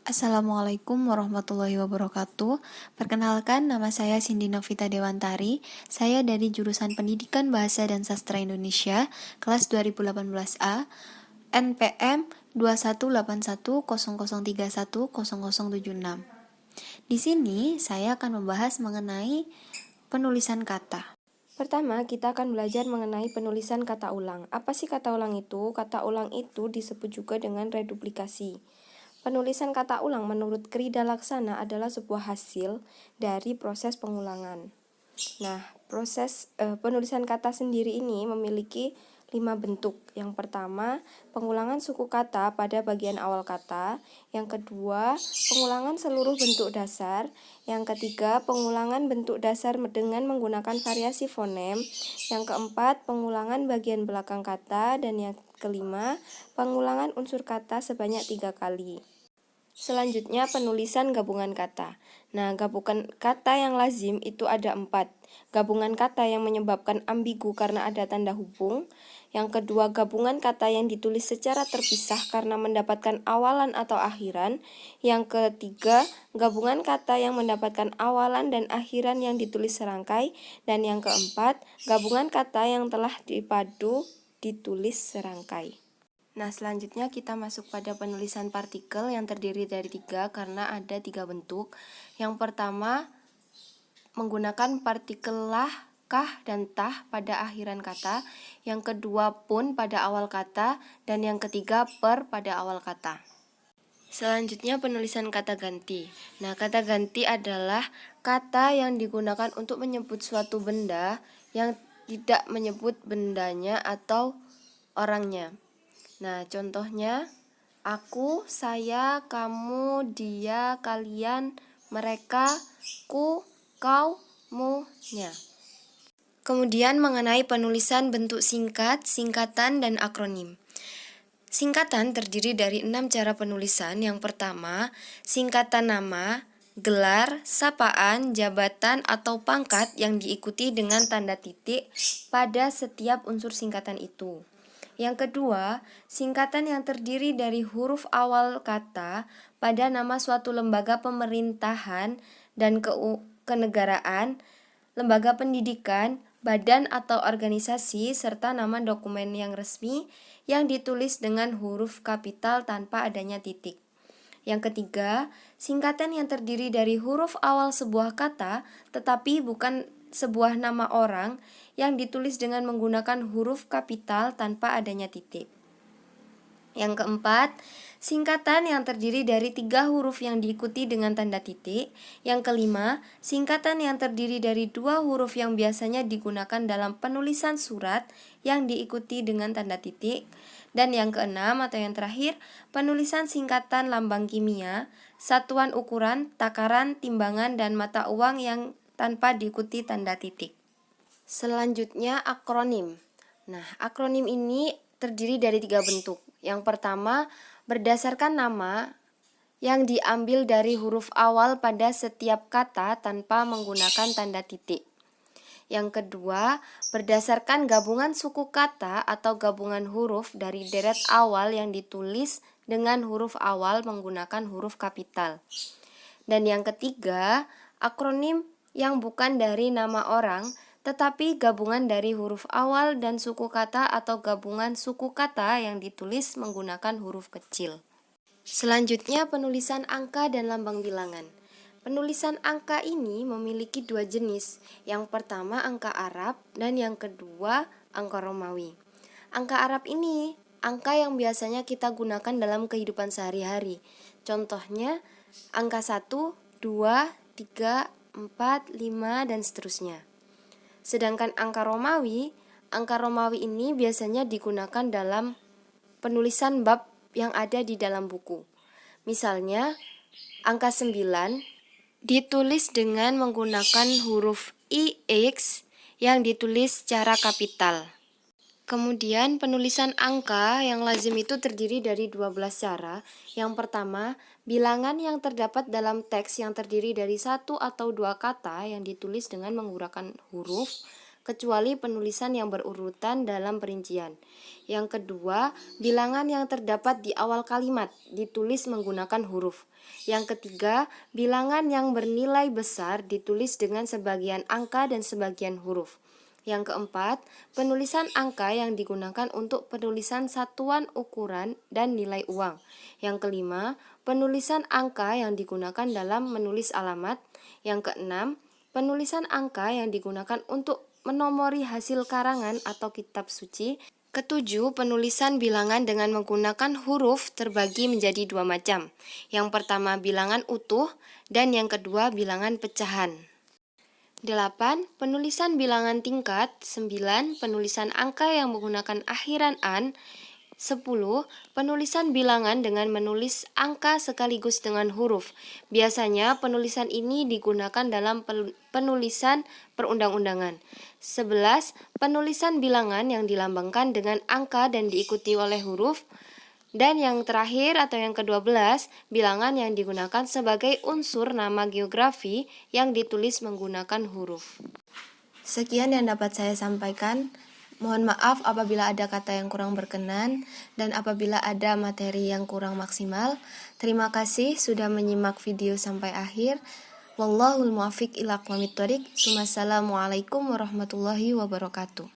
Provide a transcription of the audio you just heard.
Assalamualaikum warahmatullahi wabarakatuh. Perkenalkan, nama saya Cindy Novita Dewantari. Saya dari jurusan Pendidikan Bahasa dan Sastra Indonesia, kelas 2018A, NPM 218100310076. Di sini saya akan membahas mengenai penulisan kata. Pertama, kita akan belajar mengenai penulisan kata ulang. Apa sih kata ulang itu? Kata ulang itu disebut juga dengan reduplikasi. Penulisan kata ulang menurut Krida Laksana adalah sebuah hasil dari proses pengulangan. Nah, proses penulisan kata sendiri ini memiliki 5 bentuk. Yang pertama, pengulangan suku kata pada bagian awal kata. Yang kedua, pengulangan seluruh bentuk dasar. Yang ketiga, pengulangan bentuk dasar dengan menggunakan variasi fonem. Yang keempat, pengulangan bagian belakang kata. Dan yang kelima, pengulangan unsur kata sebanyak 3 kali. Selanjutnya penulisan gabungan kata. Nah, gabungan kata yang lazim itu ada 4. Gabungan kata yang menyebabkan ambigu karena ada tanda hubung. Yang kedua, gabungan kata yang ditulis secara terpisah karena mendapatkan awalan atau akhiran. Yang ketiga, gabungan kata yang mendapatkan awalan dan akhiran yang ditulis serangkai. Dan yang keempat, gabungan kata yang telah dipadu ditulis serangkai. Nah, selanjutnya kita masuk pada penulisan partikel yang terdiri dari 3 karena ada 3 bentuk. Yang pertama, menggunakan partikel lah, kah, dan tah pada akhiran kata. Yang kedua, pun pada awal kata. Dan yang ketiga, per pada awal kata. Selanjutnya penulisan kata ganti. Nah, kata ganti adalah kata yang digunakan untuk menyebut suatu benda yang tidak menyebut bendanya atau orangnya. Nah, contohnya aku, saya, kamu, dia, kalian, mereka, ku, kau, mu-nya. Kemudian mengenai penulisan bentuk singkat, singkatan, dan akronim. Singkatan terdiri dari 6 cara penulisan. Yang pertama, singkatan nama, gelar, sapaan, jabatan, atau pangkat yang diikuti dengan tanda titik pada setiap unsur singkatan itu. Yang kedua, singkatan yang terdiri dari huruf awal kata pada nama suatu lembaga pemerintahan dan kenegaraan, lembaga pendidikan, badan atau organisasi, serta nama dokumen yang resmi yang ditulis dengan huruf kapital tanpa adanya titik. Yang ketiga, singkatan yang terdiri dari huruf awal sebuah kata tetapi bukan sebuah nama orang yang ditulis dengan menggunakan huruf kapital tanpa adanya titik. Yang keempat, singkatan yang terdiri dari 3 huruf yang diikuti dengan tanda titik. Yang kelima, singkatan yang terdiri dari 2 huruf yang biasanya digunakan dalam penulisan surat yang diikuti dengan tanda titik. Dan yang keenam atau yang terakhir, penulisan singkatan lambang kimia, satuan ukuran, takaran, timbangan, dan mata uang yang tanpa diikuti tanda titik. Selanjutnya akronim. Nah, akronim ini terdiri dari 3 bentuk. Yang pertama, berdasarkan nama yang diambil dari huruf awal pada setiap kata tanpa menggunakan tanda titik. Yang kedua, berdasarkan gabungan suku kata atau gabungan huruf dari deret awal yang ditulis dengan huruf awal menggunakan huruf kapital. Dan yang ketiga, akronim yang bukan dari nama orang, tetapi gabungan dari huruf awal dan suku kata atau gabungan suku kata yang ditulis menggunakan huruf kecil. Selanjutnya penulisan angka dan lambang bilangan. Penulisan angka ini memiliki 2 jenis. Yang pertama angka Arab dan yang kedua angka Romawi. Angka Arab ini angka yang biasanya kita gunakan dalam kehidupan sehari-hari. Contohnya angka 1, 2, 3, 4, 5, dan seterusnya. Sedangkan angka Romawi ini biasanya digunakan dalam penulisan bab yang ada di dalam buku. Misalnya, angka 9 ditulis dengan menggunakan huruf IX yang ditulis secara kapital. Kemudian penulisan angka yang lazim itu terdiri dari 12 cara. Yang pertama, bilangan yang terdapat dalam teks yang terdiri dari 1 atau 2 kata yang ditulis dengan menggunakan huruf. kecuali penulisan yang berurutan dalam perincian. Yang kedua, bilangan yang terdapat di awal kalimat ditulis menggunakan huruf. Yang ketiga, bilangan yang bernilai besar ditulis dengan sebagian angka dan sebagian huruf. Yang keempat, penulisan angka yang digunakan untuk penulisan satuan ukuran dan nilai uang. Yang kelima, penulisan angka yang digunakan dalam menulis alamat. Yang keenam, penulisan angka yang digunakan untuk menomori hasil karangan atau kitab suci. Ketujuh, penulisan bilangan dengan menggunakan huruf terbagi menjadi dua macam. Yang pertama, bilangan utuh, dan yang kedua, bilangan pecahan. 8. Penulisan bilangan tingkat. 9. Penulisan angka yang menggunakan akhiran an. 10. Penulisan bilangan dengan menulis angka sekaligus dengan huruf. Biasanya penulisan ini digunakan dalam penulisan perundang-undangan. 11. Penulisan bilangan yang dilambangkan dengan angka dan diikuti oleh huruf. Dan yang terakhir atau yang ke-12, bilangan yang digunakan sebagai unsur nama geografi yang ditulis menggunakan huruf. Sekian yang dapat saya sampaikan. Mohon maaf apabila ada kata yang kurang berkenan dan apabila ada materi yang kurang maksimal. Terima kasih sudah menyimak video sampai akhir. Wallahul muwaffiq ila aqwamit thoriq. Wassalamualaikum warahmatullahi wabarakatuh.